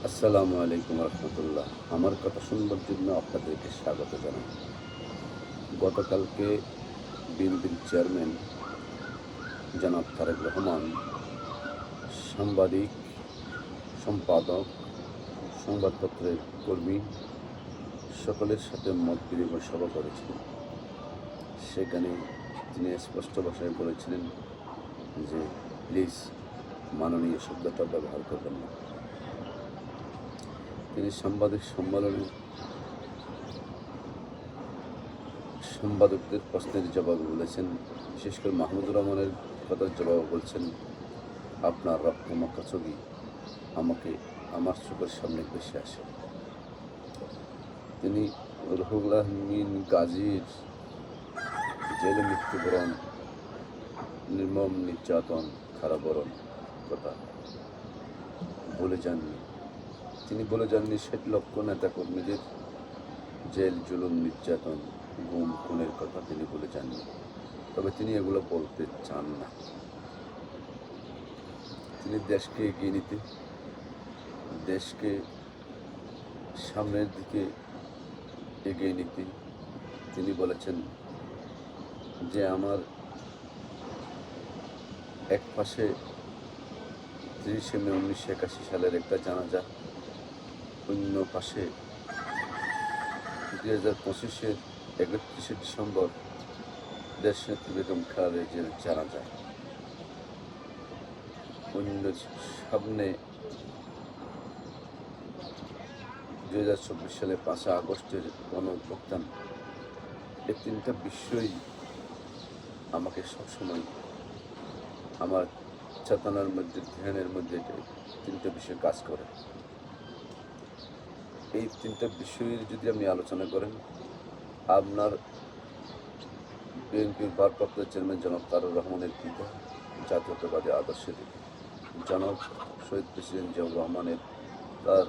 আসসালামু আলাইকুম রহমতুল্লাহ। আমার কথা শুনবার জন্য আপনাদেরকে স্বাগত জানাই। গতকালকে বিএনপির চেয়ারম্যান জনাব তারেক রহমান সাংবাদিক, সম্পাদক, সংবাদপত্রের কর্মী সকলের সাথে মত বিনিময় সভা করেছিলেন। সেখানে তিনি স্পষ্ট ভাষায় বলেছিলেন যে প্লিজ মাননীয় শব্দটা ব্যবহার করবেন না। তিনি সাংবাদিক সম্মেলনে সাংবাদিকদের প্রশ্নের জবাবে বলেছেন, বিশেষ করে মাহমুদুর রহমানের কথার জবাবে বলছেন, আপনার রক্তমাখা ছবি আমার চোখের সামনে ভেসে আসে। তিনি রুহুল আমিন গাজীর জেলে মৃত্যুবরণ, নির্মম নির্যাতন, কারাবরণ কথা বলে যাননি। তিনি বলে যাননি ৬০ লক্ষ নেতাকর্মীদের জেল, জুলুম, নির্যাতন, গুম, খুনের কথা তিনি বলে যাননি। তবে তিনি এগুলো বলতে চান না। তিনি দেশকে এগিয়ে নিতে, দেশকে সামনের দিকে এগিয়ে নিতে তিনি বলেছেন যে আমার এক পাশে ৩০শে মে ১৯৮১ সালের একটা জানাজা, অন্য পাশে ২০২৫-এর ৩১শে ডিসেম্বর দেশনেত্রী বেগম খালেদা জিয়ার জানাজা, অন্য সামনে ২০২৪ সালে ৫ই আগস্টের গণঅভ্যুত্থান। এই তিনটা বিষয়ই আমাকে সবসময় আমার চেতনার মধ্যে, ধ্যানের মধ্যে তিনটা বিষয় কাজ করে। এই তিনটা বিষয়ের যদি আপনি আলোচনা করেন, আপনার বিএনপির ভারপ্রাপ্ত চেয়ারম্যান জনাব তারেক রহমানের পিতা জাতীয়তাবাদী আদর্শের জনক শহীদ প্রেসিডেন্ট জিয়াউর রহমানের, তার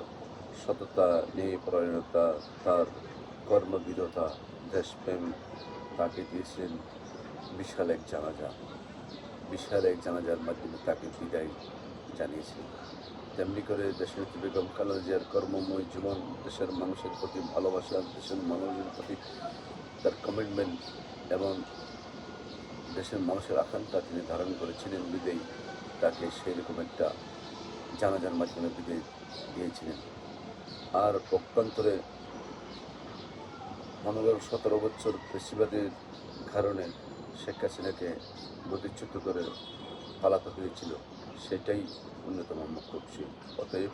সততা, ন্যায়পরায়ণতা, তার কর্মবীরতা, দেশপ্রেম তাকে দিয়েছিলেন বিশাল এক জানাজার মাধ্যমে তাকে বিদায় জানিয়েছিলেন। তেমনি করে দেশনেত্রী বেগম খালেদা জিয়ার কর্মময় জীবন, দেশের মানুষের প্রতি ভালোবাসা, দেশের মানুষের প্রতি তার কমিটমেন্ট এবং দেশের মানুষের আকাঙ্ক্ষা তিনি ধারণ করেছিলেন বিদায় তাকে সেই রকম একটা জানাজার মাধ্যমে বিদায় দিয়েছিলেন। আর পক্ষান্তরে ১৫-১৭ বছর ফ্যাসিবাদের কারণে শেখ হাসিনাকে গতিচ্যুত করে পালাতে হয়েছিল, সেটাই অন্যতম মুখ্য বিষয়। অতএব